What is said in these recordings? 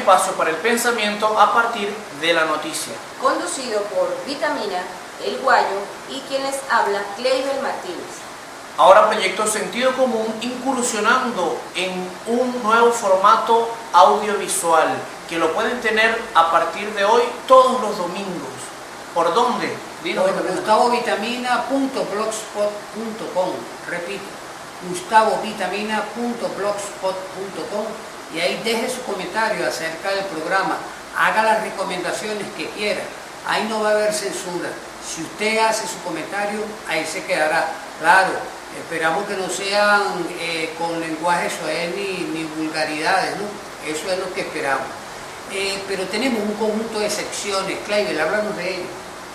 espacio para el pensamiento a partir de la noticia. Conducido por Vitamina, El Guayo y quien les habla, Cleibel Martínez. Ahora Proyecto Sentido Común incursionando en un nuevo formato audiovisual que lo pueden tener a partir de hoy todos los domingos. ¿Por dónde? Por gustavovitamina.blogspot.com. Repito, gustavovitamina.blogspot.com, y ahí deje su comentario acerca del programa, haga las recomendaciones que quiera, ahí no va a haber censura. Si usted hace su comentario, ahí se quedará. Claro, esperamos que no sean con lenguaje soez ni vulgaridades, ¿no? Eso es lo que esperamos. Pero tenemos un conjunto de secciones. Cleibel, háblanos de ello.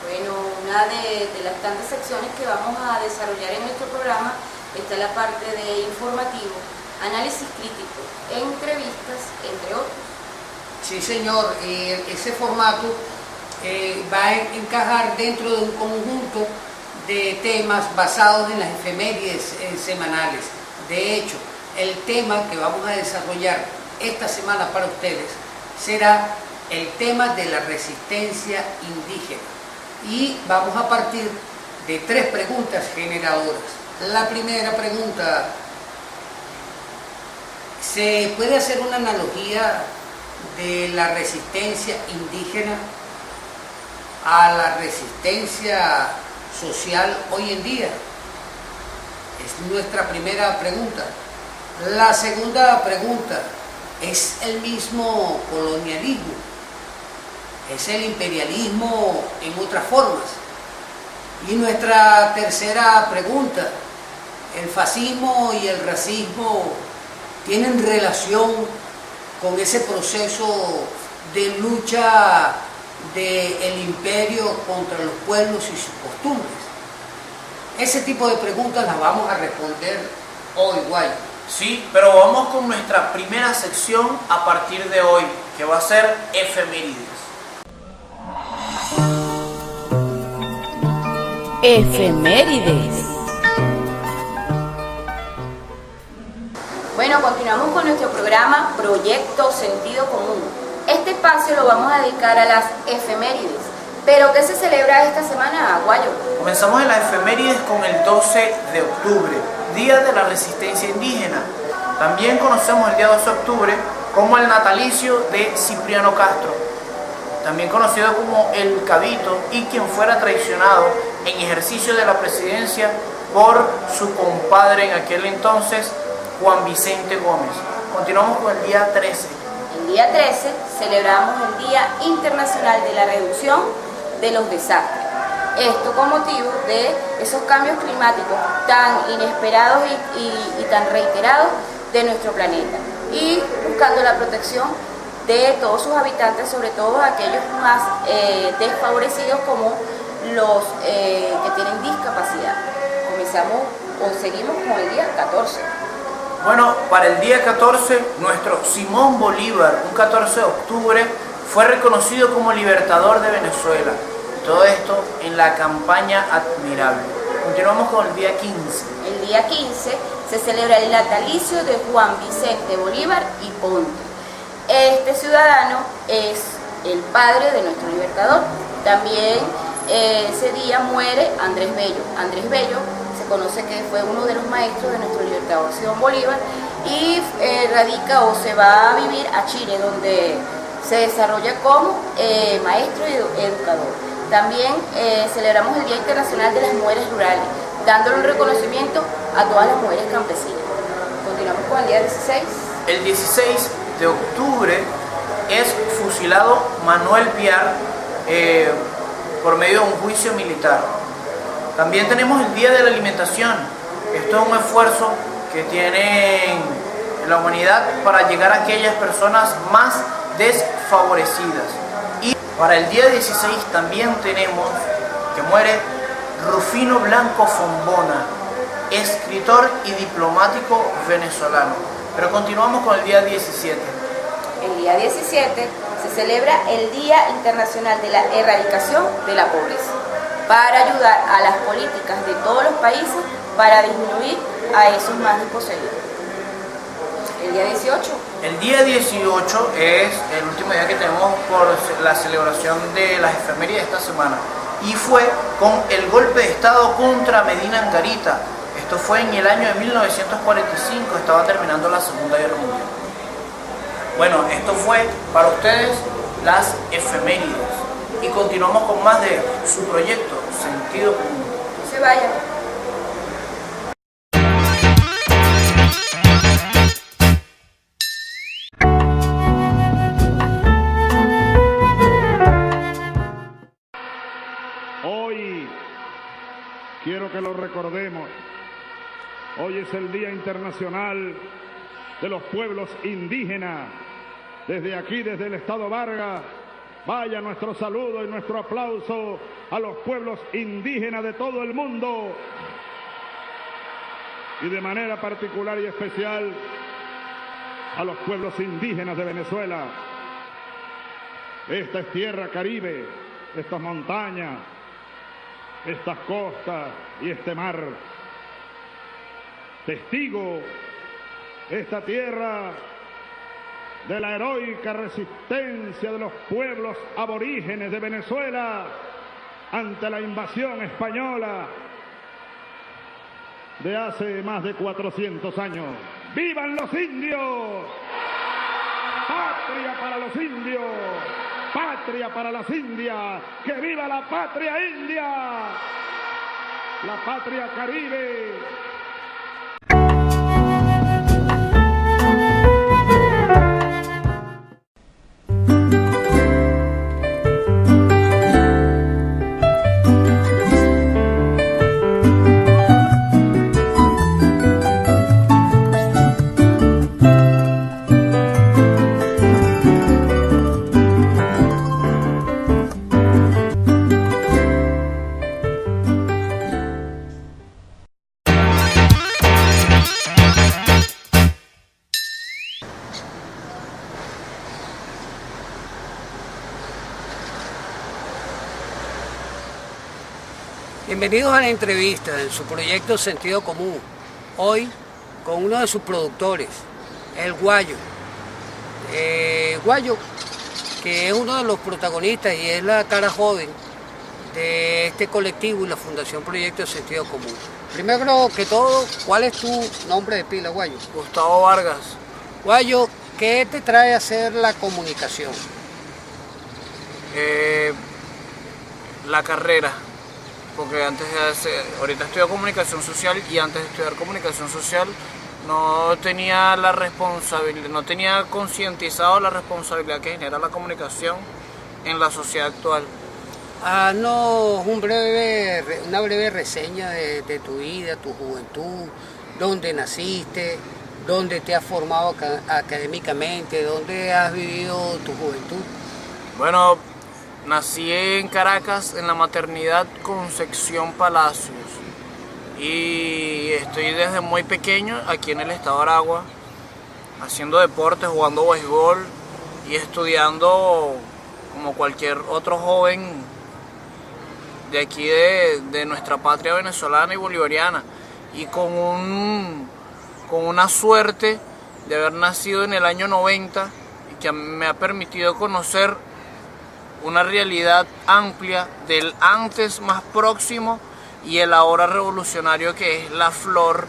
Bueno, una de las tantas secciones que vamos a desarrollar en nuestro programa está la parte de informativo, análisis crítico, entrevistas, entre otros. Sí, señor, ese formato va a encajar dentro de un conjunto de temas basados en las efemérides semanales. De hecho, el tema que vamos a desarrollar esta semana para ustedes será el tema de la resistencia indígena. Y vamos a partir de 3 preguntas generadoras. La primera pregunta: ¿se puede hacer una analogía de la resistencia indígena a la resistencia social hoy en día? Es nuestra primera pregunta. La segunda pregunta: ¿es el mismo colonialismo? ¿Es el imperialismo en otras formas? Y nuestra tercera pregunta: ¿el fascismo y el racismo tienen relación con ese proceso de lucha del imperio contra los pueblos y sus costumbres? Ese tipo de preguntas las vamos a responder hoy, Guayo. Sí, pero vamos con nuestra primera sección a partir de hoy, que va a ser efemérides. Efemérides. Bueno, continuamos con nuestro programa Proyecto Sentido Común. Este espacio lo vamos a dedicar a las efemérides. ¿Pero qué se celebra esta semana, Guayo? Comenzamos en las efemérides con el 12 de octubre, Día de la Resistencia Indígena. También conocemos el día 12 de octubre como el natalicio de Cipriano Castro, también conocido como el Cabito, y quien fuera traicionado en ejercicio de la presidencia por su compadre en aquel entonces, Juan Vicente Gómez. Continuamos con el día 13. El día 13 celebramos el Día Internacional de la Reducción de los Desastres. Esto con motivo de esos cambios climáticos tan inesperados y tan reiterados de nuestro planeta, y buscando la protección de todos sus habitantes, sobre todo aquellos más desfavorecidos como los que tienen discapacidad. Comenzamos o seguimos con el día 14. Bueno, para el día 14, nuestro Simón Bolívar, un 14 de octubre, fue reconocido como libertador de Venezuela. Todo esto en la campaña Admirable. Continuamos con el día 15. El día 15 se celebra el natalicio de Juan Vicente Bolívar y Ponte. Este ciudadano es el padre de nuestro libertador. También ese día muere Andrés Bello. Andrés Bello se conoce que fue uno de los maestros de nuestro libertador Simón Bolívar, y radica o se va a vivir a Chile, donde se desarrolla como maestro y educador. También celebramos el Día Internacional de las Mujeres Rurales, dándole un reconocimiento a todas las mujeres campesinas. Continuamos con el día 16. El 16 de octubre es fusilado Manuel Piar por medio de un juicio militar. También tenemos el Día de la Alimentación. Esto es un esfuerzo que tiene la humanidad para llegar a aquellas personas más desfavorecidas. Y para el día 16 también tenemos que muere Rufino Blanco Fombona, escritor y diplomático venezolano. Pero continuamos con el día 17. El día 17 se celebra el Día Internacional de la Erradicación de la Pobreza, para ayudar a las políticas de todos los países para disminuir a esos más desposeídos. El el día 18. El día 18 es el último día que tenemos por la celebración de las efemérides de esta semana. Y fue con el golpe de Estado contra Medina Angarita. Esto fue en el año de 1945, estaba terminando la Segunda Guerra Mundial. Bueno, esto fue para ustedes las efemérides. Y continuamos con más de su proyecto Sentido Común. No se vayan. Hoy quiero que lo recordemos. Hoy es el Día Internacional de los Pueblos Indígenas. Desde aquí, desde el Estado Vargas, vaya nuestro saludo y nuestro aplauso a los pueblos indígenas de todo el mundo. Y de manera particular y especial a los pueblos indígenas de Venezuela. Esta es tierra caribe, estas montañas, estas costas y este mar. Testigo, esta tierra de la heroica resistencia de los pueblos aborígenes de Venezuela ante la invasión española de hace más de 400 años. ¡Vivan los indios! ¡Patria para los indios! ¡Patria para las indias! ¡Que viva la patria india! ¡La patria caribe! Bienvenidos a la entrevista en su proyecto Sentido Común. Hoy con uno de sus productores, el Guayo. Guayo, que es uno de los protagonistas y es la cara joven de este colectivo y la Fundación Proyecto Sentido Común. Primero que todo, ¿cuál es tu nombre de pila, Guayo? Gustavo Vargas. Guayo, ¿qué te trae a hacer la comunicación? La carrera. Porque ahorita estudio comunicación social y antes de estudiar comunicación social no tenía la responsabilidad, no tenía concientizado la responsabilidad que genera la comunicación en la sociedad actual. Haznos una breve reseña de tu vida, tu juventud, dónde naciste, dónde te has formado académicamente, dónde has vivido tu juventud. Bueno, nací en Caracas, en la maternidad Concepción Palacios, y estoy desde muy pequeño aquí en el estado de Aragua, haciendo deportes, jugando béisbol y estudiando como cualquier otro joven de aquí de nuestra patria venezolana y bolivariana, y con una suerte de haber nacido en el año 90 y que me ha permitido conocer una realidad amplia del antes más próximo y el ahora revolucionario, que es la flor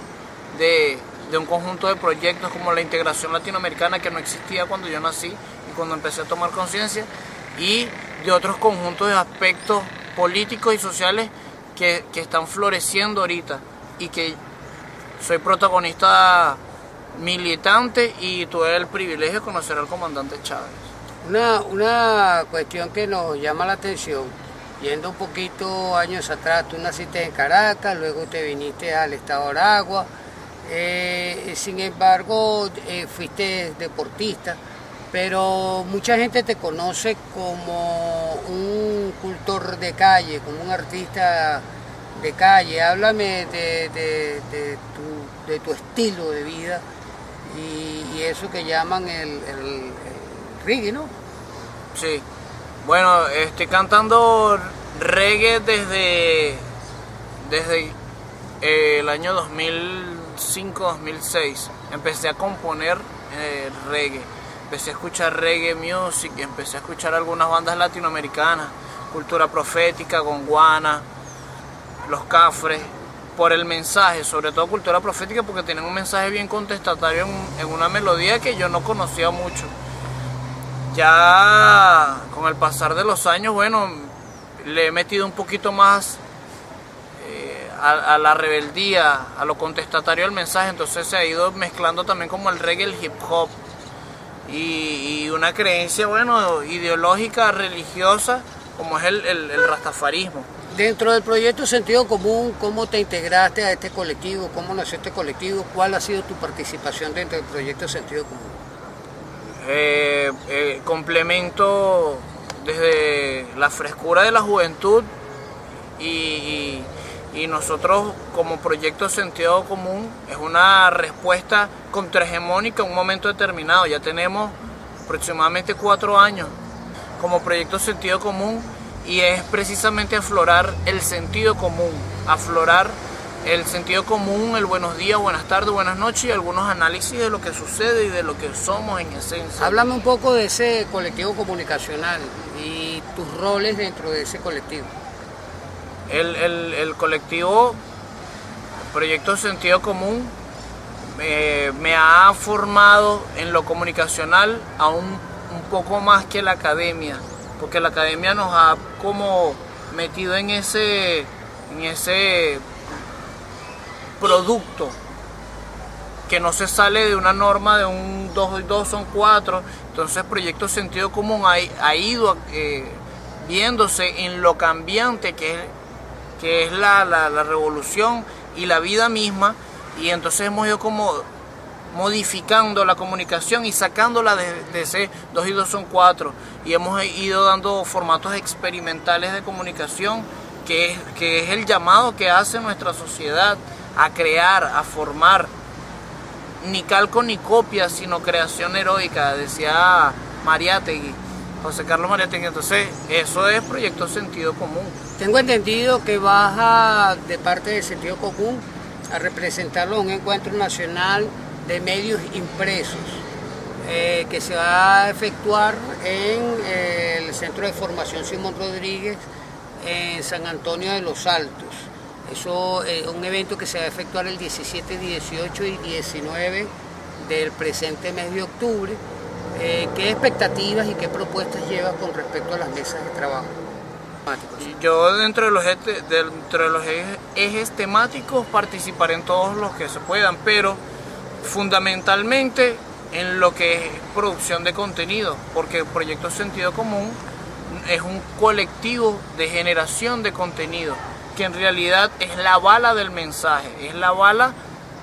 de un conjunto de proyectos como la integración latinoamericana, que no existía cuando yo nací y cuando empecé a tomar conciencia, y de otros conjuntos de aspectos políticos y sociales que están floreciendo ahorita, y que soy protagonista militante y tuve el privilegio de conocer al comandante Chávez. Una cuestión que nos llama la atención, yendo un poquito años atrás, tú naciste en Caracas, luego te viniste al estado de Aragua, sin embargo fuiste deportista, pero mucha gente te conoce como un cultor de calle, como un artista de calle. Háblame de tu estilo de vida y eso que llaman el reggae, ¿no? Sí, bueno, estoy cantando reggae desde el año 2005-2006. Empecé a componer reggae. Empecé a escuchar reggae music, empecé a escuchar algunas bandas latinoamericanas, Cultura Profética, Gondwana, Los Cafres, por el mensaje, sobre todo Cultura Profética, porque tienen un mensaje bien contestatario en una melodía que yo no conocía mucho. Ya con el pasar de los años, bueno, le he metido un poquito más a la rebeldía, a lo contestatario del mensaje, entonces se ha ido mezclando también como el reggae, el hip hop y una creencia, bueno, ideológica, religiosa, como es el rastafarismo. Dentro del proyecto Sentido Común, ¿cómo te integraste a este colectivo? ¿Cómo nació este colectivo? ¿Cuál ha sido tu participación dentro del proyecto Sentido Común? Complemento desde la frescura de la juventud y nosotros como proyecto Sentido Común es una respuesta contrahegemónica en un momento determinado. Ya tenemos aproximadamente 4 años como proyecto Sentido Común y es precisamente aflorar el sentido común, aflorar el sentido común, el buenos días, buenas tardes, buenas noches y algunos análisis de lo que sucede y de lo que somos en esencia. Háblame un poco de ese colectivo comunicacional y tus roles dentro de ese colectivo. El colectivo, el proyecto Sentido Común, me ha formado en lo comunicacional aún un poco más que la academia, porque la academia nos ha como metido en ese producto que no se sale de una norma de un 2 y 2 son 4. Entonces Proyecto Sentido Común ha ido viéndose en lo cambiante que es la revolución y la vida misma, y entonces hemos ido como modificando la comunicación y sacándola de ese 2 y 2 son 4, y hemos ido dando formatos experimentales de comunicación que es el llamado que hace nuestra sociedad a crear, a formar, ni calco ni copia, sino creación heroica, decía Mariátegui, José Carlos Mariátegui. Entonces eso es Proyecto Sentido Común. Tengo entendido que vas de parte de Sentido Común a representarlo en un encuentro nacional de medios impresos que se va a efectuar en el Centro de Formación Simón Rodríguez en San Antonio de los Altos. Eso es un evento que se va a efectuar el 17, 18 y 19 del presente mes de octubre. ¿Qué expectativas y qué propuestas llevas con respecto a las mesas de trabajo? Yo dentro de los ejes temáticos participaré en todos los que se puedan, pero fundamentalmente en lo que es producción de contenido, porque el Proyecto Sentido Común es un colectivo de generación de contenido, que en realidad es la bala del mensaje, es la bala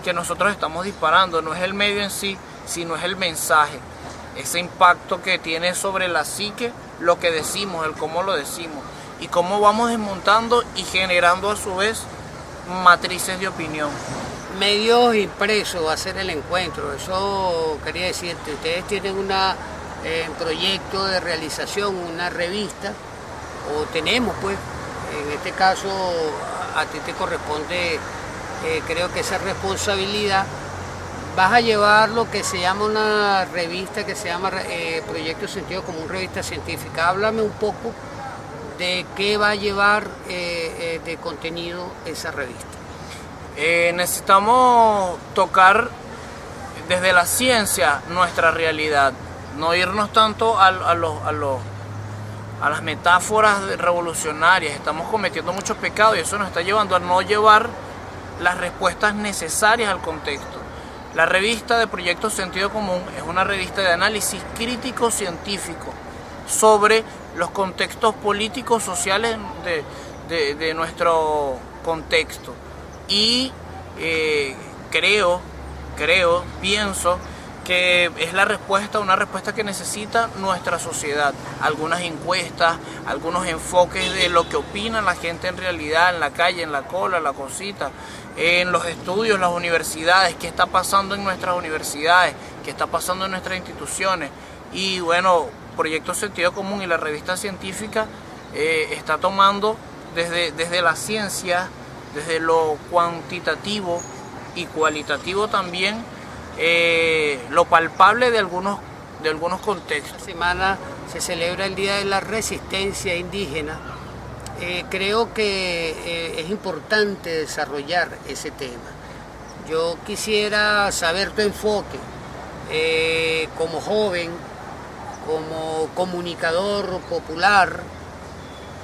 que nosotros estamos disparando, no es el medio en sí, sino es el mensaje, ese impacto que tiene sobre la psique, lo que decimos, el cómo lo decimos, y cómo vamos desmontando y generando a su vez matrices de opinión. Medios impresos va a ser el encuentro, eso quería decirte, ustedes tienen un proyecto de realización, una revista, o tenemos pues, en este caso a ti te corresponde creo que esa responsabilidad. Vas a llevar lo que se llama una revista que se llama Proyecto Sentido Común, revista científica. Háblame un poco de qué va a llevar de contenido esa revista. Necesitamos tocar desde la ciencia nuestra realidad, no irnos tanto a las metáforas revolucionarias. Estamos cometiendo muchos pecados y eso nos está llevando a no llevar las respuestas necesarias al contexto. La revista de Proyecto Sentido Común es una revista de análisis crítico científico sobre los contextos políticos, sociales de nuestro contexto. Y pienso que es la respuesta, una respuesta que necesita nuestra sociedad. Algunas encuestas, algunos enfoques de lo que opina la gente en realidad, en la calle, en la cola, la cosita, en los estudios, las universidades, qué está pasando en nuestras universidades, qué está pasando en nuestras instituciones. Y bueno, Proyecto Sentido Común y la revista científica está tomando desde la ciencia, desde lo cuantitativo y cualitativo también, lo palpable de algunos contextos. Esta semana se celebra el Día de la Resistencia Indígena. Creo que es importante desarrollar ese tema. Yo quisiera saber tu enfoque como joven, como comunicador popular,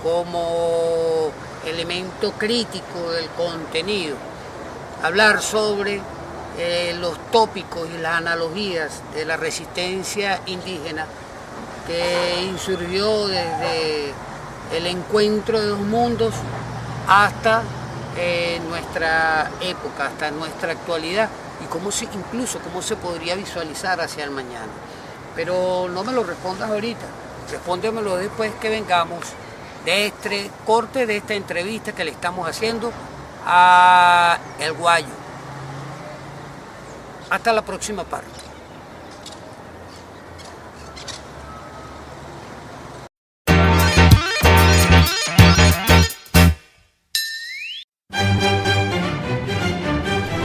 como elemento crítico del contenido. Hablar sobre los tópicos y las analogías de la resistencia indígena que insurgió desde el encuentro de los mundos hasta nuestra época, hasta nuestra actualidad, y incluso cómo se podría visualizar hacia el mañana. Pero no me lo respondas ahorita, respóndemelo después que vengamos de este corte, de esta entrevista que le estamos haciendo a El Guayo. Hasta la próxima parte.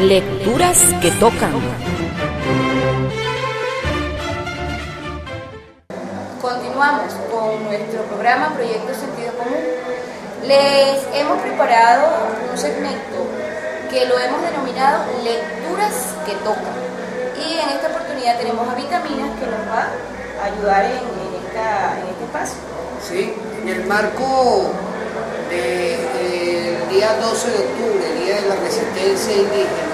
Lecturas que tocan. Continuamos con nuestro programa Proyecto Sentido Común. Les hemos preparado un segmento que lo hemos denominado Lecturas que tocan. Y en esta oportunidad tenemos a Vitaminas que nos va a ayudar en este espacio. Sí, en el marco del día 12 de octubre, el Día de la Resistencia Indígena,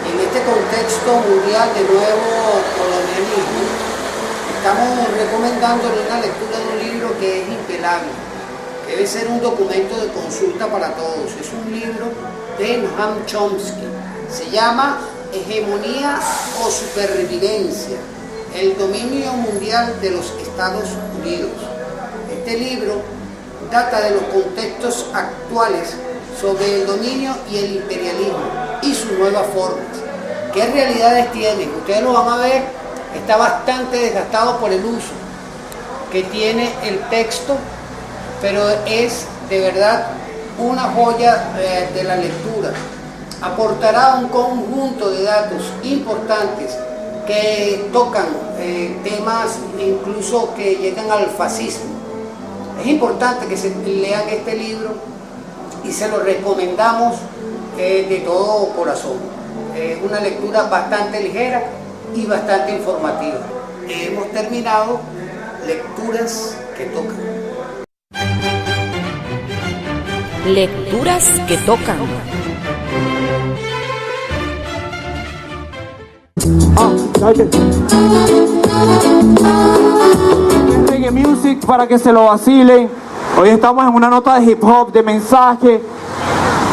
en este contexto mundial de nuevo colonialismo, estamos recomendándole una lectura de un libro que es impelable, que debe ser un documento de consulta para todos. Es un libro de Noam Chomsky, se llama Hegemonía o Supervivencia, el dominio mundial de los Estados Unidos. Este libro data de los contextos actuales sobre el dominio y el imperialismo y sus nuevas formas. ¿Qué realidades tienen? Ustedes lo van a ver, está bastante desgastado por el uso que tiene el texto, pero es de verdad una joya de la lectura. Aportará un conjunto de datos importantes que tocan temas incluso que llegan al fascismo. Es importante que se lean este libro y se lo recomendamos de todo corazón. Es una lectura bastante ligera y bastante informativa. Hemos terminado Lecturas que tocan. Lecturas que tocan. Reggae music para que se lo vacilen. Hoy estamos en una nota de hip hop, de mensaje,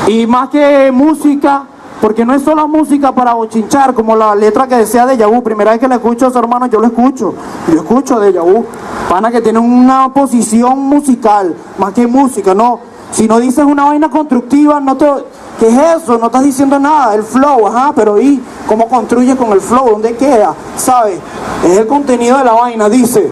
y más que música, porque no es solo música para bochinchar, como la letra que decía Deja Vu. Primera vez que la escucho a su hermano, yo escucho Deja Vu, pana que tiene una posición musical, más que música, no. Si no dices una vaina constructiva, ¿qué es eso? No estás diciendo nada, el flow, pero ¿y cómo construyes con el flow? ¿Dónde queda? ¿Sabes? Es el contenido de la vaina, dice.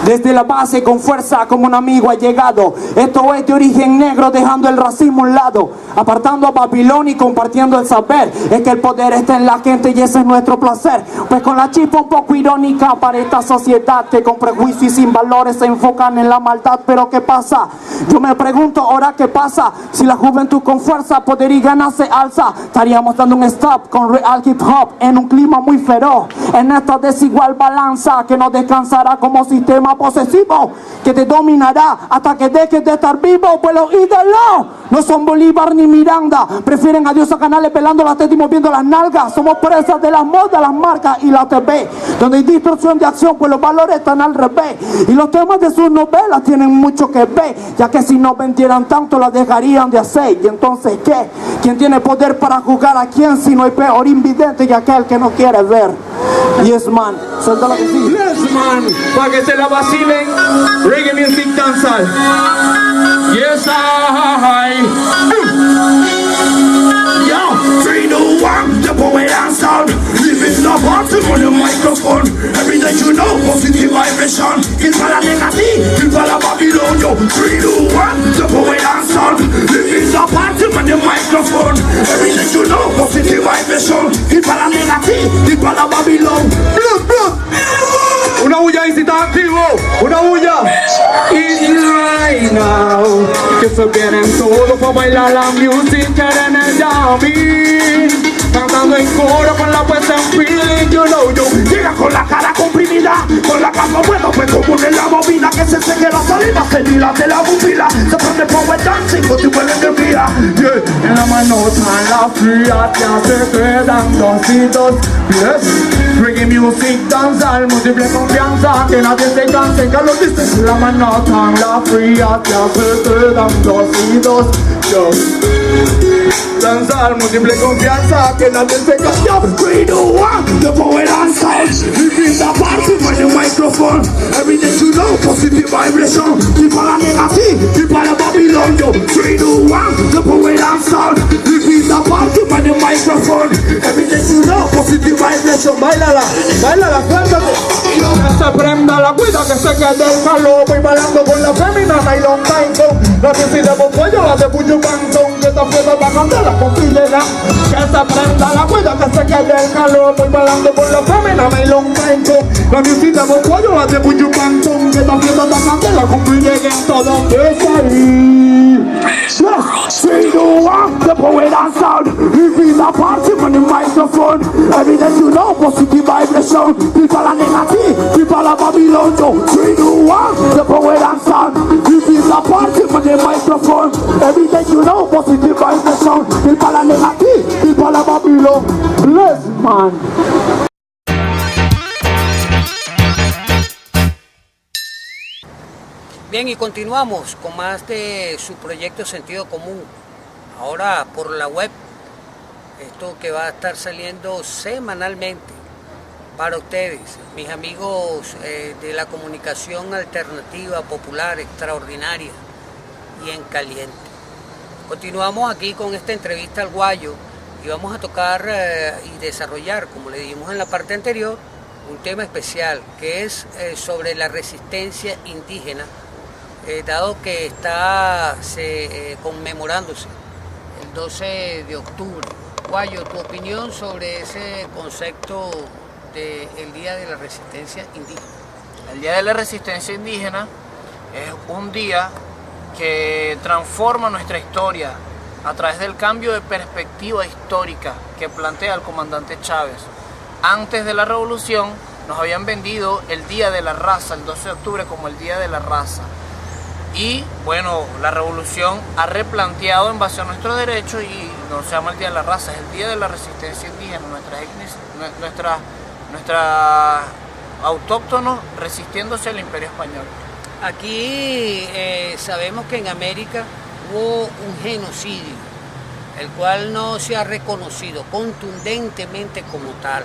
Desde la base con fuerza como un amigo ha llegado. Esto es de origen negro, dejando el racismo a un lado, apartando a Babilón y compartiendo el saber. Es que el poder está en la gente y ese es nuestro placer. Pues con la chispa un poco irónica para esta sociedad que con prejuicio y sin valores se enfocan en la maldad. Pero ¿qué pasa? Yo me pregunto, ¿ahora qué pasa? Si la juventud con fuerza, poder y ganas se alza, estaríamos dando un stop con real hip hop en un clima muy feroz, en esta desigual balanza que no descansará como sistema posesivo que te dominará hasta que dejes de estar vivo. Pues los ídolos no son Bolívar ni Miranda, prefieren a Dios a canales pelando las tetas y moviendo las nalgas. Somos presas de las modas, las marcas y la TV, donde hay distorsión de acción, pues los valores están al revés. Y los temas de sus novelas tienen mucho que ver, ya que si no vendieran tanto las dejarían de hacer. Y entonces ¿qué? ¿Quién tiene poder para juzgar a quién si no hay peor invidente que aquel que no quiere ver? Yes man, suéltala que sí. Yes man, para que se la vacilen. Reggae music dancehall. Yes I. Yo, 3, 2, 1, the poet and sound. Living the bottom on the microphone. Every night you know, positive vibration. Kill for the negative, kill for the Babylon. Yo, 3, 2, 1, the poet and sound. Living the bottom on the microphone. Every night you know, vibration. Y para negativa, y para Babilón. Una bulla y si está activo, una bulla. It's right now, que se vienen todos para bailar la music en el yummy. Cantando en coro con la puesta en feeling, you know yo. Llega con la cara comprimida, con la cama bueno, pues como en la bobina que se seque la saliva, se dilate la pupila, se prende power dancing con tu buena energía. Yeah. En la mano está la fría, ya se quedan dositos. Yes, reggae music, danza, múltiple confianza, que nadie se canse, que lo dice. En la mano está la fría, ya se quedan dositos. Yo. Danzar, múltiple confianza, que nadie se canse. 3, 2, 1, the power and sound. Repeat the party with the microphone. Everything you know, positive vibration. Y para negativa, y para Babilón. 3, 2, 1, the power and sound. Repeat the party with the microphone. Everything you know, positive vibration. Bailala, bailala, suéltate. Que se prenda la cuida, que se quede el calor. Voy bailando con la femina, nylon tango. La que si de Bocuello, la de Puyo Pantón. Que esta fiesta va a cantar la costillera. Que se prenda la cuida, que se quede el calor. Voy bailando con la femina, nylon tango. La que si de Bocuello, la de Puyo Pantón. Que esta fiesta va a cantar la costillera. Todo empieza ahí. 3, 2, 1, the power and sound. Repeat the party with the microphone. Everything you know, positive vibration. Y para negativa, y para Babilón. 3, 2, 1, the power and sound. Repeat the party with the microphone. Everything you know, positive vibration. Y para negativa, y para Babilón. Bless man. Bien, y continuamos con más de su proyecto Sentido Común, ahora por la web, esto que va a estar saliendo semanalmente para ustedes, mis amigos de la comunicación alternativa, popular, extraordinaria y en caliente. Continuamos aquí con esta entrevista al Guayo y vamos a tocar y desarrollar, como le dijimos en la parte anterior, un tema especial que es sobre la resistencia indígena, dado que está conmemorándose el 12 de octubre. Guayo, tu opinión sobre ese concepto del Día de la Resistencia Indígena. El Día de la Resistencia Indígena es un día que transforma nuestra historia a través del cambio de perspectiva histórica que plantea el comandante Chávez. Antes de la revolución nos habían vendido el Día de la Raza, el 12 de octubre, como el Día de la Raza. Y bueno, la revolución ha replanteado en base a nuestros derechos y no se llama el Día de la Raza, es el Día de la Resistencia Indígena, nuestra autóctonos resistiéndose al Imperio Español. Aquí sabemos que en América hubo un genocidio, el cual no se ha reconocido contundentemente como tal.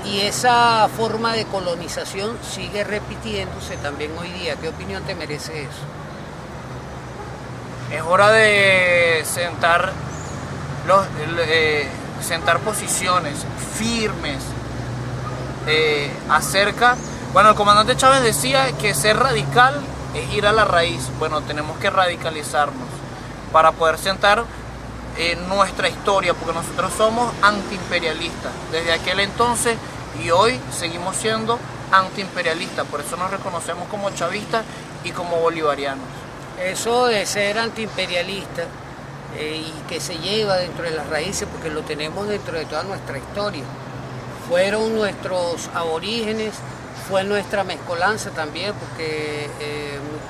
Y esa forma de colonización sigue repitiéndose también hoy día. ¿Qué opinión te merece eso? Es hora de sentar posiciones firmes acerca... Bueno, el comandante Chávez decía que ser radical es ir a la raíz. Bueno, tenemos que radicalizarnos para poder sentar nuestra historia, porque nosotros somos antiimperialistas desde aquel entonces y hoy seguimos siendo antiimperialistas, por eso nos reconocemos como chavistas y como bolivarianos. Eso de ser antiimperialista y que se lleva dentro de las raíces, porque lo tenemos dentro de toda nuestra historia. Fueron nuestros aborígenes, fue nuestra mezcolanza también, porque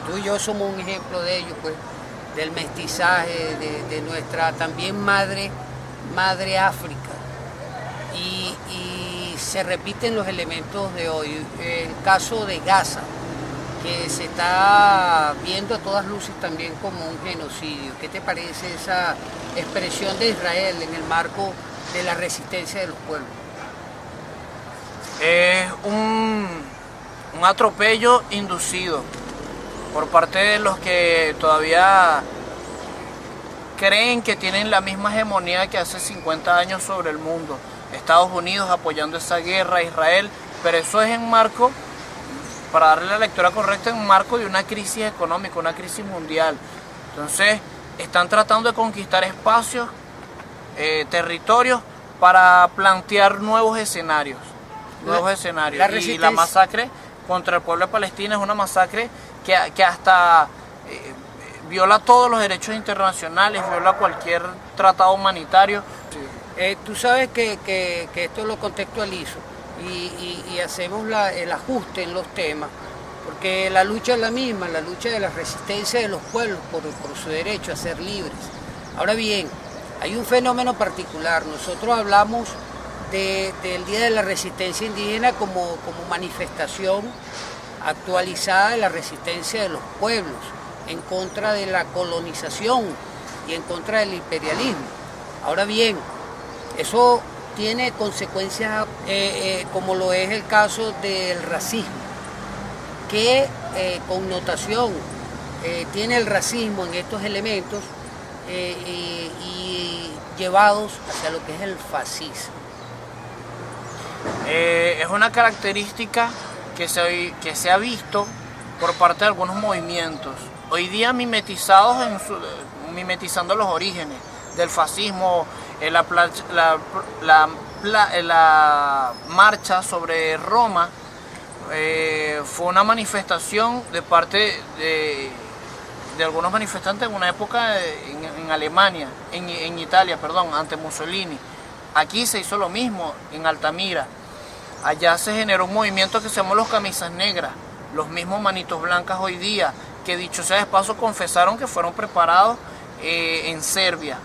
tú y yo somos un ejemplo de ello, pues, del mestizaje, de nuestra también madre África. Y se repiten los elementos de hoy. El caso de Gaza, que se está viendo a todas luces también como un genocidio. ¿Qué te parece esa expresión de Israel en el marco de la resistencia de los pueblos? Es un atropello inducido por parte de los que todavía creen que tienen la misma hegemonía que hace 50 años sobre el mundo. Estados Unidos apoyando esa guerra a Israel, pero eso es en marco, para darle la lectura correcta, en marco de una crisis económica, una crisis mundial. Entonces, están tratando de conquistar espacios, territorios, para plantear nuevos escenarios. Y la masacre contra el pueblo de Palestina es una masacre que hasta viola todos los derechos internacionales, viola cualquier tratado humanitario. Tú sabes que esto lo contextualizo y hacemos el ajuste en los temas, porque la lucha es la misma, la lucha de la resistencia de los pueblos por su derecho a ser libres. Ahora bien, hay un fenómeno particular. Nosotros hablamos del Día de la Resistencia Indígena como manifestación actualizada de la resistencia de los pueblos en contra de la colonización y en contra del imperialismo. Ahora bien, eso tiene consecuencias como lo es el caso del racismo. ¿Qué connotación tiene el racismo en estos elementos y llevados hacia lo que es el fascismo? Es una característica que se ha visto por parte de algunos movimientos, hoy día mimetizando los orígenes del fascismo. La marcha sobre Roma fue una manifestación de parte de algunos manifestantes en una época en Alemania, en Italia, perdón, ante Mussolini. Aquí se hizo lo mismo en Altamira. Allá se generó un movimiento que se llamó los Camisas Negras, los mismos Manitos Blancas hoy día, que dicho sea de paso confesaron que fueron preparados en Serbia.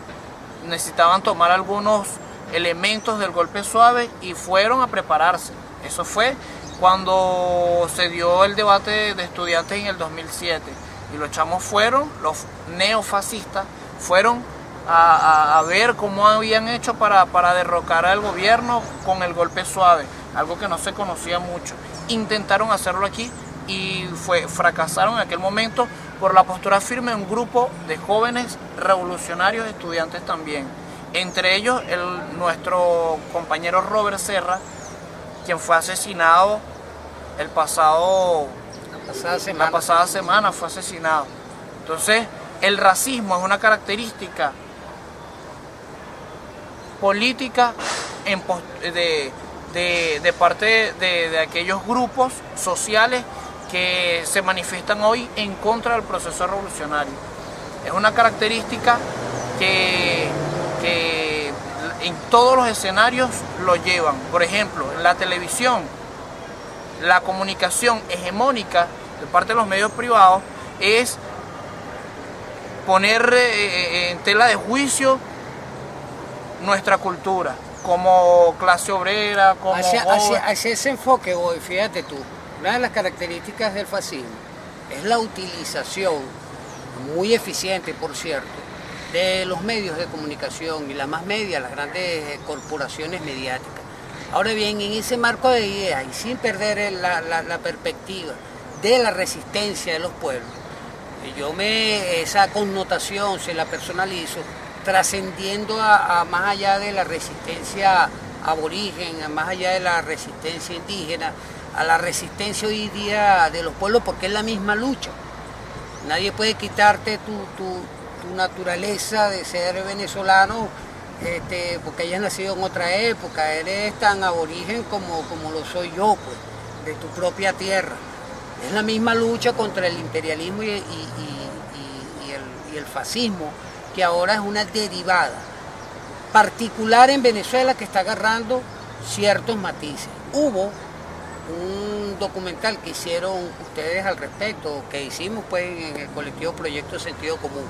Necesitaban tomar algunos elementos del golpe suave y fueron a prepararse. Eso fue cuando se dio el debate de estudiantes en el 2007. Y los chamos fueron, los neofascistas, fueron a ver cómo habían hecho para derrocar al gobierno con el golpe suave, algo que no se conocía mucho. Intentaron hacerlo aquí y fracasaron en aquel momento por la postura firme de un grupo de jóvenes revolucionarios, estudiantes también. Entre ellos nuestro compañero Robert Serra, quien fue asesinado la pasada semana fue asesinado. Entonces, el racismo es una característica política de parte de aquellos grupos sociales que se manifiestan hoy en contra del proceso revolucionario. Es una característica que en todos los escenarios lo llevan. Por ejemplo, en la televisión, la comunicación hegemónica de parte de los medios privados es poner en tela de juicio nuestra cultura como clase obrera, como hacia ese enfoque voy. Fíjate tú, una de las características del fascismo es la utilización muy eficiente, por cierto, de los medios de comunicación y la más media, las grandes corporaciones mediáticas. Ahora bien, en ese marco de ideas y sin perder la perspectiva de la resistencia de los pueblos, esa connotación se la personalizo, trascendiendo a más allá de la resistencia aborigen, a más allá de la resistencia indígena, a la resistencia hoy día de los pueblos, porque es la misma lucha. Nadie puede quitarte tu naturaleza de ser venezolano, porque hayas nacido en otra época, eres tan aborigen como lo soy yo, pues, de tu propia tierra. Es la misma lucha contra el imperialismo y el fascismo, que ahora es una derivada particular en Venezuela que está agarrando ciertos matices. Hubo un documental que hicieron ustedes al respecto, que hicimos pues en el colectivo Proyecto Sentido Común.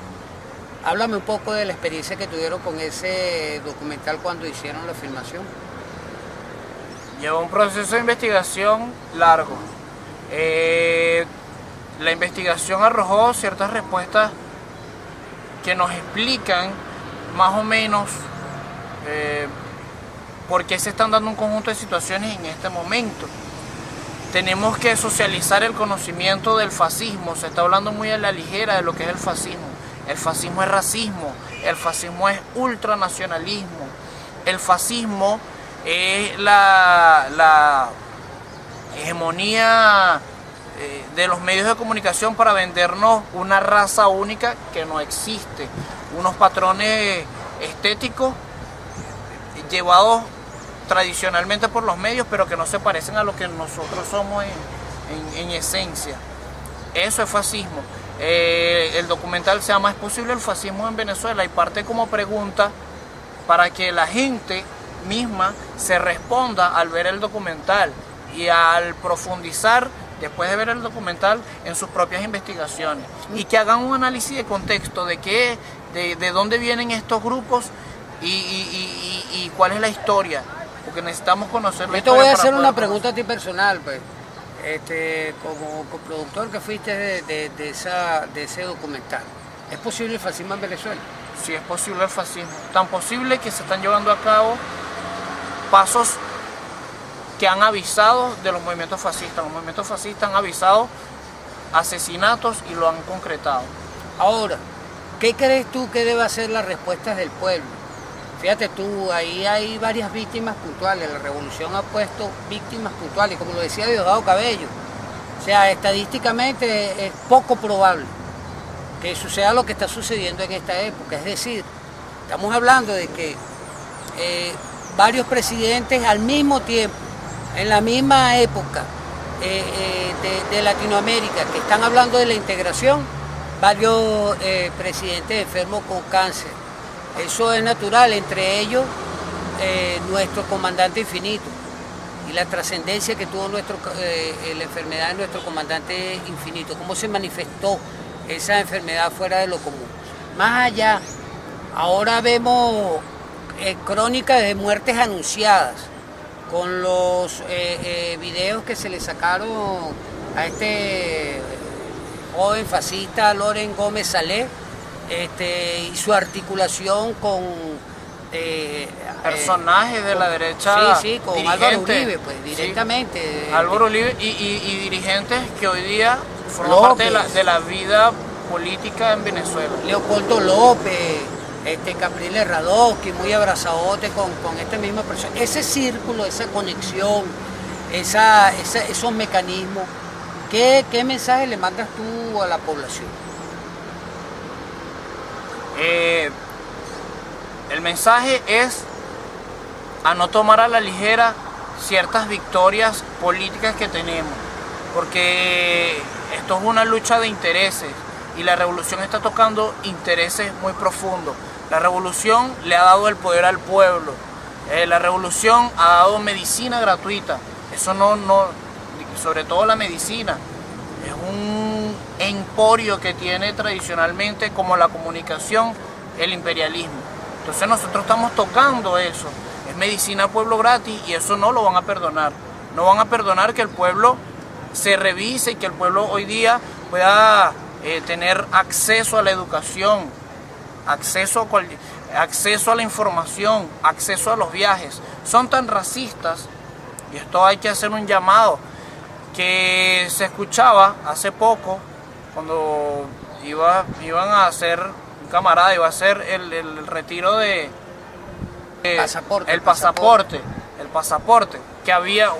Háblame un poco de la experiencia que tuvieron con ese documental cuando hicieron la filmación. Llevó un proceso de investigación largo. La investigación arrojó ciertas respuestas que nos explican más o menos por qué se están dando un conjunto de situaciones en este momento. Tenemos que socializar el conocimiento del fascismo. Se está hablando muy a la ligera de lo que es el fascismo. El fascismo es racismo, el fascismo es ultranacionalismo, el fascismo es la hegemonía de los medios de comunicación para vendernos una raza única que no existe, unos patrones estéticos llevados tradicionalmente por los medios, pero que no se parecen a lo que nosotros somos en esencia. Eso es fascismo. El documental se llama ¿Es posible el fascismo en Venezuela? Y parte como pregunta para que la gente misma se responda al ver el documental y al profundizar después de ver el documental en sus propias investigaciones y que hagan un análisis de contexto de dónde vienen estos grupos y cuál es la historia, porque necesitamos conocer la historia. Yo te voy a hacer para una poder pregunta a ti personal, pues. Como coproductor que fuiste de ese documental, ¿es posible el fascismo en Venezuela? Sí, es posible el fascismo. Tan posible que se están llevando a cabo pasos que han avisado de los movimientos fascistas. Los movimientos fascistas han avisado asesinatos y lo han concretado. Ahora, ¿qué crees tú que debe hacer las respuestas del pueblo? Fíjate tú, ahí hay varias víctimas puntuales, la revolución ha puesto víctimas puntuales, como lo decía Diosdado Cabello. O sea, estadísticamente es poco probable que suceda lo que está sucediendo en esta época. Es decir, estamos hablando de que varios presidentes al mismo tiempo, en la misma época de Latinoamérica, que están hablando de la integración, varios presidentes enfermos con cáncer. Eso es natural, entre ellos nuestro comandante Infinito y la trascendencia que tuvo la enfermedad de nuestro comandante Infinito, cómo se manifestó esa enfermedad fuera de lo común. Más allá, ahora vemos crónicas de muertes anunciadas, con los videos que se le sacaron a este joven fascista Loren Gómez Salé, y su articulación con personajes de la derecha. Sí, con Álvaro Uribe, pues directamente. Sí, Álvaro Uribe y dirigentes que hoy día forman parte de la vida política en Venezuela. Leopoldo López, Capriles Radowski, muy abrazadote con esta misma persona. Ese círculo, esa conexión, esos mecanismos, ¿qué mensaje le mandas tú a la población? El mensaje es a no tomar a la ligera ciertas victorias políticas que tenemos, porque esto es una lucha de intereses y la revolución está tocando intereses muy profundos. La revolución le ha dado el poder al pueblo, la revolución ha dado medicina gratuita, eso no, sobre todo la medicina, es un emporio que tiene tradicionalmente como la comunicación, el imperialismo. Entonces nosotros estamos tocando eso, es medicina a pueblo gratis y eso no lo van a perdonar. No van a perdonar que el pueblo se revise y que el pueblo hoy día pueda tener acceso a la educación, acceso a la información, acceso a los viajes. Son tan racistas, y esto hay que hacer un llamado, que se escuchaba hace poco, cuando iban a hacer, un camarada iba a hacer el retiro de el pasaporte, que había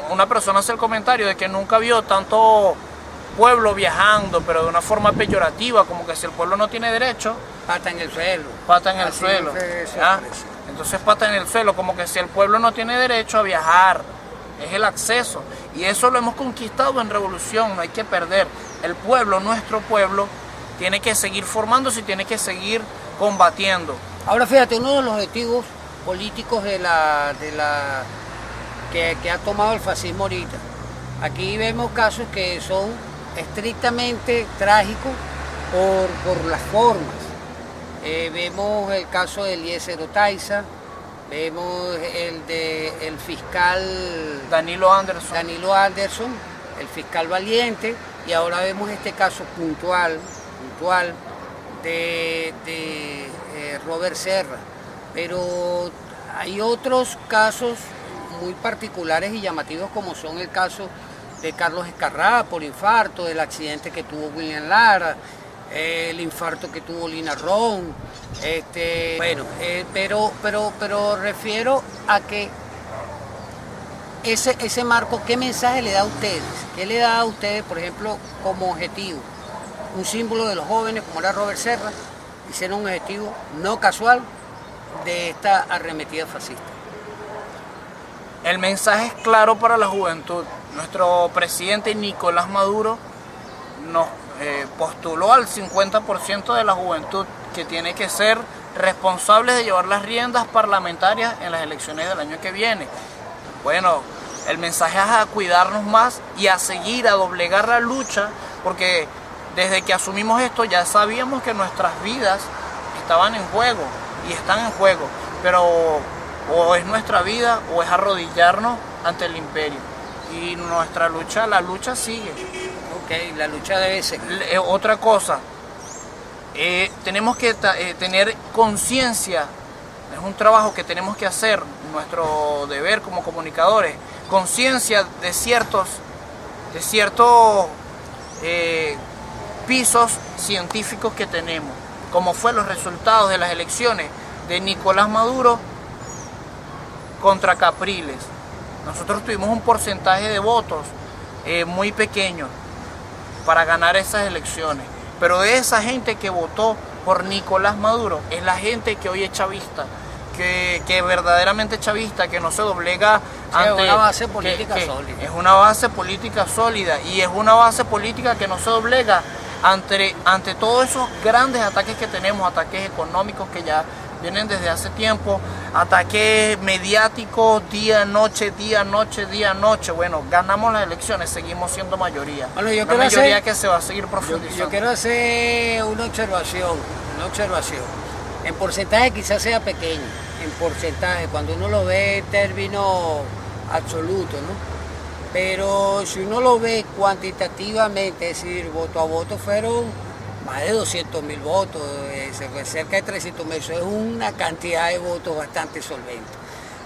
una persona hace el comentario de que nunca vio tanto pueblo viajando, pero de una forma peyorativa, como que si el pueblo no tiene derecho, pata en el suelo. Pata en el suelo. ¿Ya? Entonces pata en el suelo, como que si el pueblo no tiene derecho a viajar, es el acceso. Y eso lo hemos conquistado en revolución, no hay que perder. El pueblo, nuestro pueblo, tiene que seguir formándose y tiene que seguir combatiendo. Ahora fíjate, uno de los objetivos políticos que ha tomado el fascismo ahorita. Aquí vemos casos que son estrictamente trágicos por las formas. Vemos el caso de Eliezer Otaiza, vemos el fiscal Danilo Anderson, el fiscal valiente, y ahora vemos este caso puntual de Robert Serra. Pero hay otros casos muy particulares y llamativos, como son el caso de Carlos Escarrá por infarto, el accidente que tuvo William Lara, el infarto que tuvo Lina Ron, pero refiero a que ese marco, ¿qué mensaje le da a ustedes? ¿Qué le da a ustedes, por ejemplo, como objetivo? Un símbolo de los jóvenes, como era Robert Serra, hicieron un objetivo no casual, de esta arremetida fascista. El mensaje es claro para la juventud. Nuestro presidente Nicolás Maduro nos postuló al 50% de la juventud que tiene que ser responsable de llevar las riendas parlamentarias en las elecciones del año que viene. Bueno, el mensaje es a cuidarnos más y a seguir, a doblegar la lucha, porque desde que asumimos esto ya sabíamos que nuestras vidas estaban en juego y están en juego, pero o es nuestra vida o es arrodillarnos ante el imperio. Y nuestra lucha, la lucha sigue. Ok, la lucha debe seguir. Otra cosa, tenemos que tener conciencia, es un trabajo que tenemos que hacer, nuestro deber como comunicadores, conciencia de ciertos pisos científicos que tenemos, como fue los resultados de las elecciones de Nicolás Maduro contra Capriles. Nosotros tuvimos un porcentaje de votos muy pequeño para ganar esas elecciones, pero de esa gente que votó por Nicolás Maduro es la gente que hoy es chavista, que verdaderamente chavista, que no se doblega ante una base política sólida. Es una base política sólida y es una base política que no se doblega ante todos esos grandes ataques que tenemos, ataques económicos que ya vienen desde hace tiempo, ataques mediáticos día, noche. Bueno, ganamos las elecciones, seguimos siendo mayoría. Bueno, una mayoría que se va a seguir profundizando. Yo quiero hacer una observación. En porcentaje quizás sea pequeño, en porcentaje, cuando uno lo ve en términos absolutos, ¿no? Pero si uno lo ve cuantitativamente, es decir, voto a voto fueron más de 200.000 votos, cerca de 300.000, eso es una cantidad de votos bastante solvente.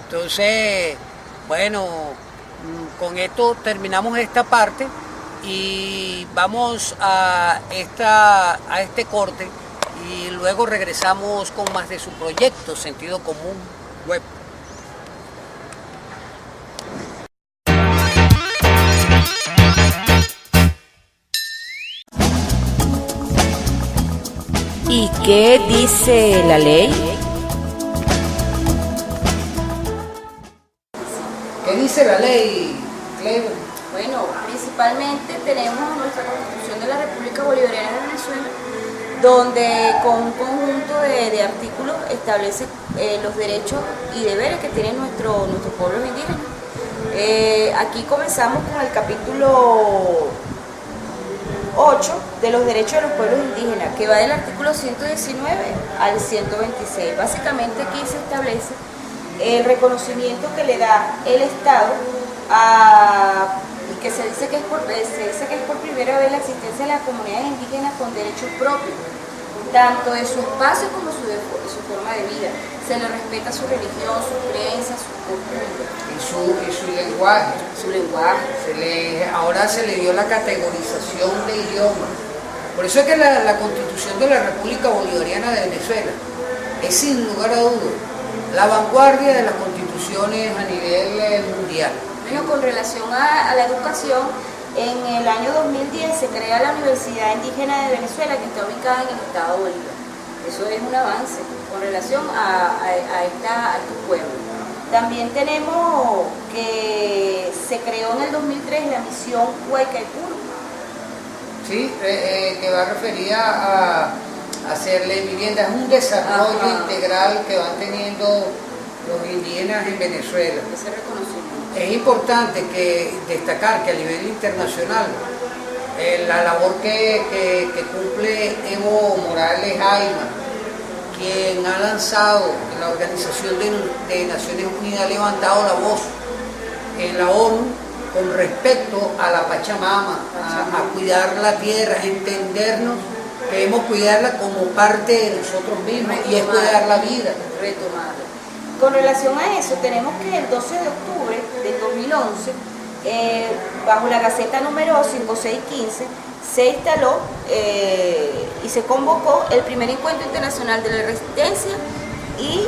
Entonces, bueno, con esto terminamos esta parte y vamos a este corte y luego regresamos con más de su proyecto Sentido Común Web. ¿Y qué dice la ley? ¿Qué dice la ley, Cleber? Bueno, principalmente tenemos nuestra Constitución de la República Bolivariana de Venezuela, donde con un conjunto de artículos establece los derechos y deberes que tienen nuestros pueblos indígenas. Aquí comenzamos con el capítulo 8 de los derechos de los pueblos indígenas, que va del artículo 119 al 126. Básicamente aquí se establece el reconocimiento que le da el Estado que se dice que es por primera vez la existencia de las comunidades indígenas con derechos propios, tanto de su espacio como su forma de vida. Se le respeta su religión, sus creencias, sus costumbres. Y su lenguaje. Ahora se le dio la categorización de idioma. Por eso es que la Constitución de la República Bolivariana de Venezuela es sin lugar a dudas la vanguardia de las constituciones a nivel mundial. Bueno, con relación a la educación, en el año 2010 se crea la Universidad Indígena de Venezuela, que está ubicada en el estado de Bolívar. Eso es un avance con relación a estos pueblos. También tenemos que se creó en el 2003 la misión Huaycaipuro. Sí, que va referida a hacerle vivienda. Es un desarrollo integral que van teniendo los indígenas en Venezuela. Ese reconocimiento. Es importante destacar que a nivel internacional la labor que cumple Evo Morales Ayma, quien ha lanzado en la Organización de Naciones Unidas, ha levantado la voz en la ONU con respecto a la Pachamama, a cuidar la tierra, a entendernos que debemos cuidarla como parte de nosotros mismos y es cuidar la vida. Retomada. Con relación a eso, tenemos que el 12 de octubre del 2011, bajo la Gaceta número 5615, se instaló y se convocó el primer encuentro internacional de la resistencia y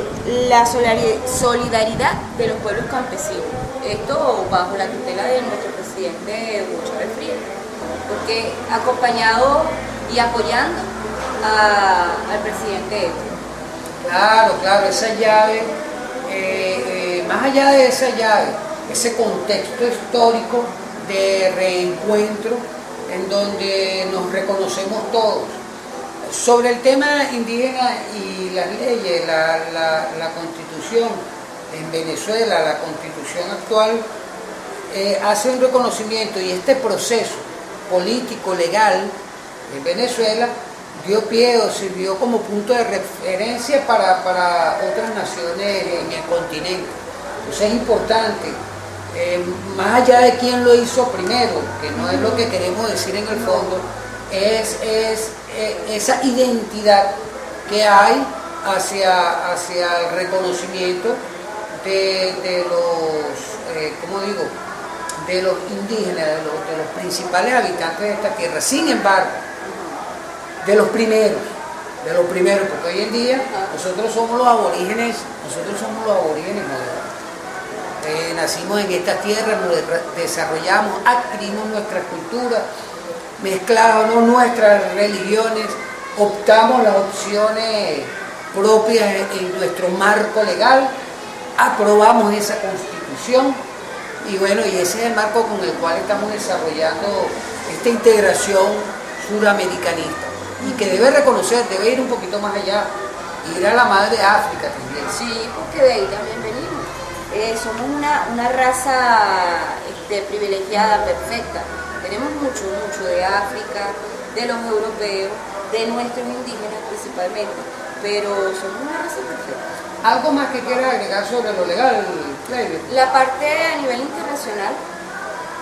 la solidaridad de los pueblos campesinos. Esto bajo la tutela de nuestro presidente Hugo Chávez Frías, porque acompañado y apoyando al presidente Evo. Claro, esa llave, más allá de esa llave, ese contexto histórico de reencuentro en donde nos reconocemos todos. Sobre el tema indígena y las leyes, la constitución en Venezuela, la constitución actual, hace un reconocimiento, y este proceso político, legal en Venezuela dio pie o sirvió como punto de referencia para otras naciones en el continente. Entonces es importante, más allá de quién lo hizo primero, que no es lo que queremos decir en el fondo, es esa identidad que hay hacia el reconocimiento de los, ¿cómo digo?, de los indígenas, de los principales habitantes de esta tierra. Sin embargo, de los primeros, porque hoy en día nosotros somos los aborígenes modernos. Nacimos en esta tierra, nos desarrollamos, adquirimos nuestra cultura, mezclamos nuestras religiones, optamos las opciones propias en nuestro marco legal, aprobamos esa constitución y bueno, y ese es el marco con el cual estamos desarrollando esta integración suramericanista y que debe reconocer, debe ir un poquito más allá, ir a la madre África también. Sí, porque de ahí también venimos. Somos una raza privilegiada, perfecta. Tenemos mucho de África, de los europeos, de nuestros indígenas principalmente, pero somos una raza perfecta. ¿Algo más que quieras agregar sobre lo legal, Claire? La parte a nivel internacional,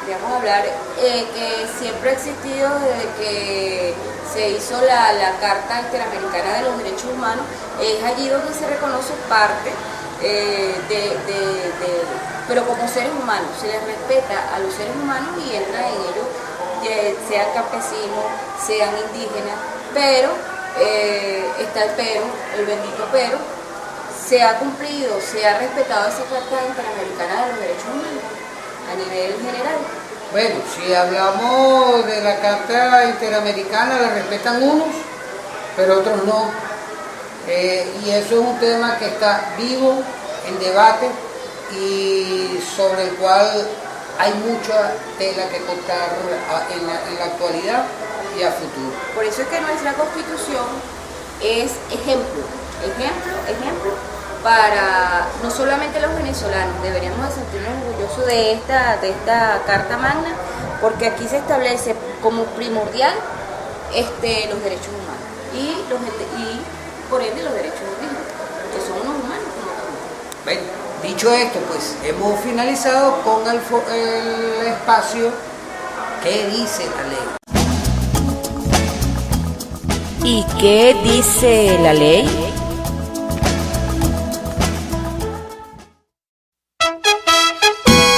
queríamos hablar, que siempre ha existido desde que se hizo la Carta Interamericana de los Derechos Humanos, es allí donde se reconoce parte pero como seres humanos, se les respeta a los seres humanos y entra en ellos, sean campesinos, sean indígenas, pero está el bendito pero, se ha cumplido, se ha respetado esa Carta Interamericana de los Derechos Humanos a nivel general. Bueno, si hablamos de la Carta Interamericana, la respetan unos, pero otros no. Y eso es un tema que está vivo, en debate, y sobre el cual hay mucha tela que cortar en la actualidad y a futuro. Por eso es que nuestra Constitución es ejemplo para no solamente los venezolanos. Deberíamos de sentirnos orgullosos de esta Carta Magna, porque aquí se establece como primordial los derechos humanos y por ende los derechos indígenas, que son unos humanos como todos. Bueno, dicho esto, pues hemos finalizado con el espacio ¿Qué dice la ley? ¿Y qué dice la ley?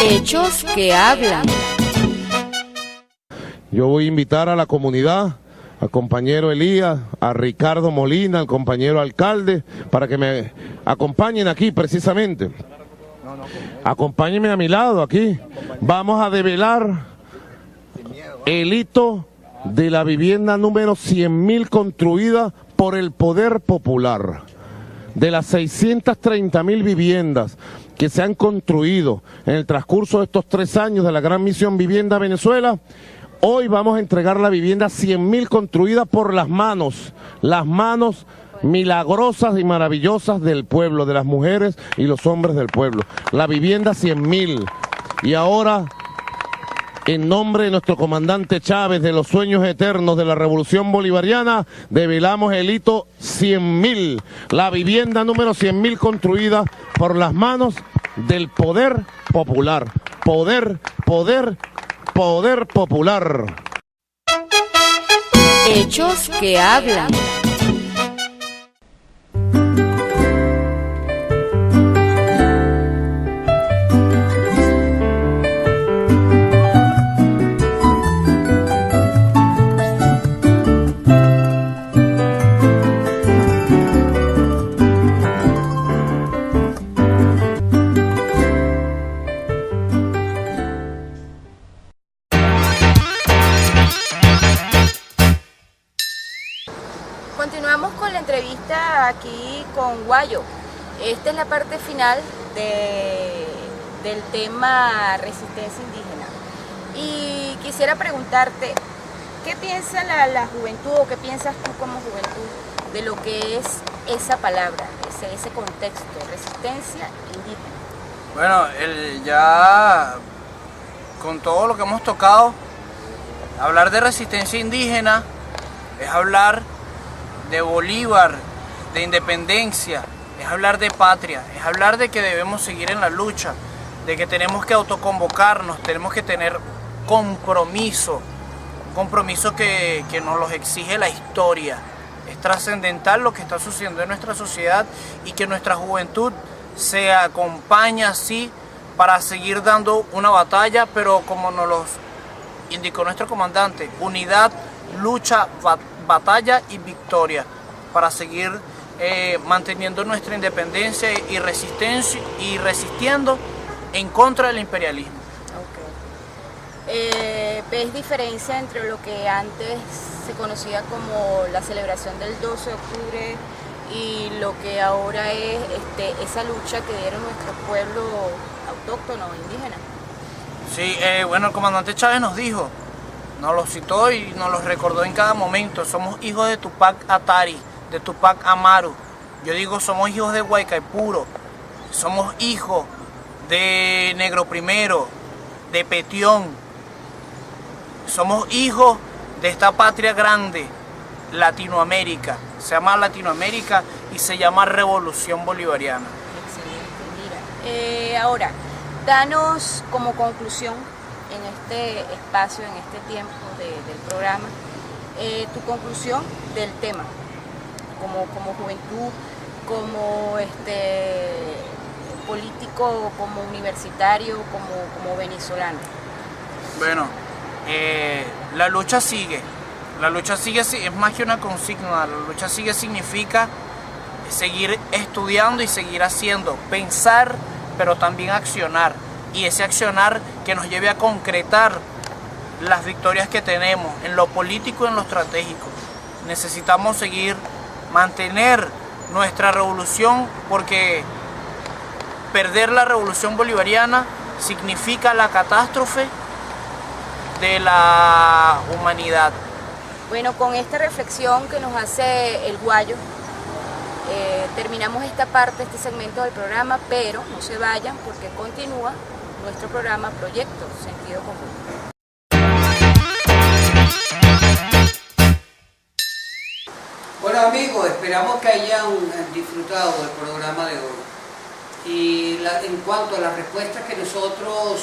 Hechos que hablan. Yo voy a invitar a la comunidad, al compañero Elías, a Ricardo Molina, al compañero alcalde, para que me acompañen aquí precisamente. Acompáñenme a mi lado aquí. Vamos a develar el hito de la vivienda número 100.000 construida por el Poder Popular. De las 630.000 viviendas que se han construido en el transcurso de estos 3 años de la Gran Misión Vivienda Venezuela, hoy vamos a entregar la vivienda 100.000 construida por las manos milagrosas y maravillosas del pueblo, de las mujeres y los hombres del pueblo. La vivienda 100.000. Y ahora, en nombre de nuestro comandante Chávez, de los sueños eternos de la Revolución Bolivariana, develamos el hito 100.000. La vivienda número 100.000 construida por las manos del Poder Popular. Poder Popular. Hechos que hablan. continuamos con la entrevista aquí con Guayo. Esta es la parte final del tema resistencia indígena. Y quisiera preguntarte, ¿qué piensa la juventud o qué piensas tú como juventud de lo que es esa palabra, ese contexto, resistencia indígena? Bueno, ya con todo lo que hemos tocado, hablar de resistencia indígena es hablar de Bolívar, de independencia, es hablar de patria, es hablar de que debemos seguir en la lucha, de que tenemos que autoconvocarnos, tenemos que tener compromiso, un compromiso que nos los exige la historia. Es trascendental lo que está sucediendo en nuestra sociedad y que nuestra juventud se acompaña así para seguir dando una batalla, pero como nos lo indicó nuestro comandante, unidad, lucha, batalla y victoria, para seguir manteniendo nuestra independencia y resistencia y resistiendo en contra del imperialismo. ¿Ves diferencia entre lo que antes se conocía como la celebración del 12 de octubre y lo que ahora es esa lucha que dieron nuestros pueblos autóctonos, indígenas? Sí, bueno, el comandante Chávez nos dijo, nos lo citó y nos lo recordó en cada momento: somos hijos de Tupac Atari, de Tupac Amaru. Yo digo, somos hijos de Guaycaipuro, somos hijos de Negro Primero, de Petión. Somos hijos de esta patria grande, Latinoamérica. Se llama Latinoamérica y se llama Revolución Bolivariana. Excelente, mira. Ahora, danos como conclusión en este espacio, en este tiempo del programa, tu conclusión del tema, como juventud, como político, como universitario, como venezolano. Bueno, la lucha sigue, es más que una consigna, la lucha sigue significa seguir estudiando y seguir haciendo, pensar, pero también accionar, y ese accionar que nos lleve a concretar las victorias que tenemos en lo político y en lo estratégico. Necesitamos seguir, mantener nuestra revolución, porque perder la revolución bolivariana significa la catástrofe de la humanidad. Bueno, con esta reflexión que nos hace el Guayo, terminamos esta parte, este segmento del programa, pero no se vayan porque continúa nuestro programa Proyecto Sentido Común. Bueno amigos, esperamos que hayan disfrutado del programa de hoy. Y en cuanto a las respuestas que nosotros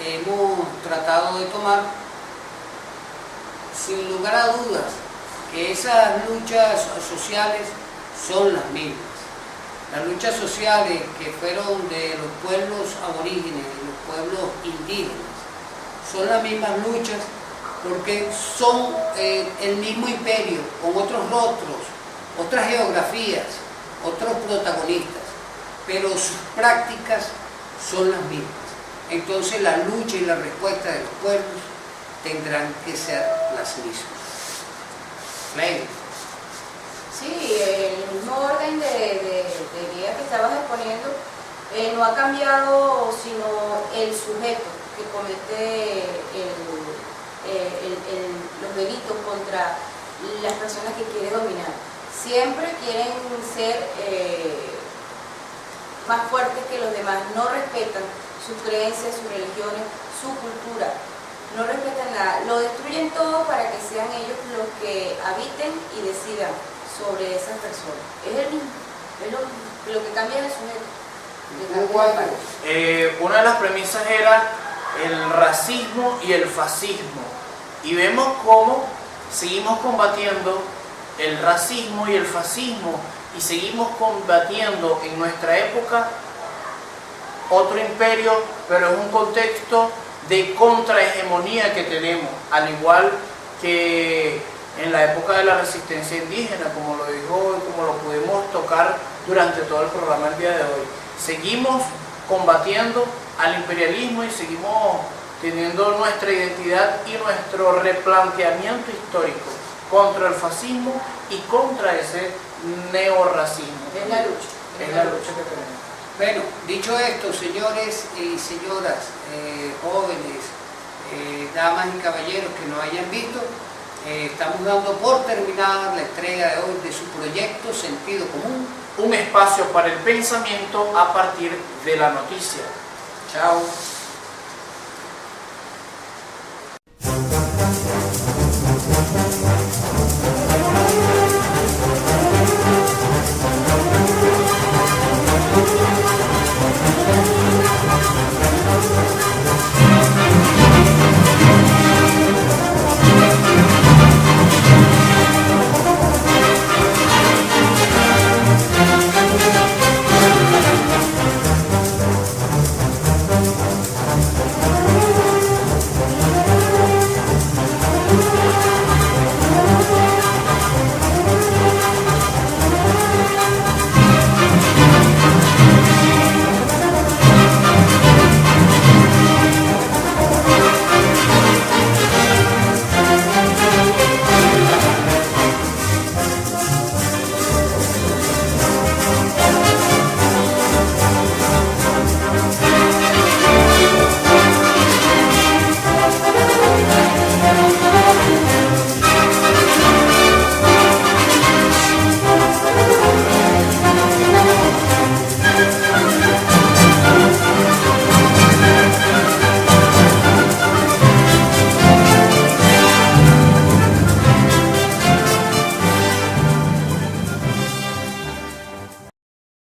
hemos tratado de tomar, sin lugar a dudas que esas luchas sociales son las mismas. Las luchas sociales que fueron de los pueblos aborígenes, de los pueblos indígenas, son las mismas luchas porque son el mismo imperio, con otros rostros, otras geografías, otros protagonistas, pero sus prácticas son las mismas. Entonces la lucha y la respuesta de los pueblos tendrán que ser las mismas. Ley. Sí, el mismo orden de idea que estabas exponiendo no ha cambiado, sino el sujeto que comete los delitos contra las personas que quiere dominar. Siempre quieren ser más fuertes que los demás, no respetan sus creencias, sus religiones, su cultura, no respetan nada, lo destruyen todo para que sean ellos los que habiten y decidan sobre esas personas. Es el mismo, es lo que cambia el sujeto. Una de las premisas era el racismo y el fascismo, y vemos cómo seguimos combatiendo el racismo y el fascismo, y seguimos combatiendo en nuestra época otro imperio, pero es un contexto de contrahegemonía que tenemos, al igual que en la época de la resistencia indígena, como lo dijo y como lo pudimos tocar durante todo el programa el día de hoy. Seguimos combatiendo al imperialismo y seguimos teniendo nuestra identidad y nuestro replanteamiento histórico. contra el fascismo y contra ese neorracismo. Es la lucha. Es la lucha que tenemos. Bueno, dicho esto, señores y señoras, jóvenes, damas y caballeros que nos hayan visto, estamos dando por terminada la entrega de hoy de su proyecto Sentido Común. Un espacio para el pensamiento a partir de la noticia. Chao.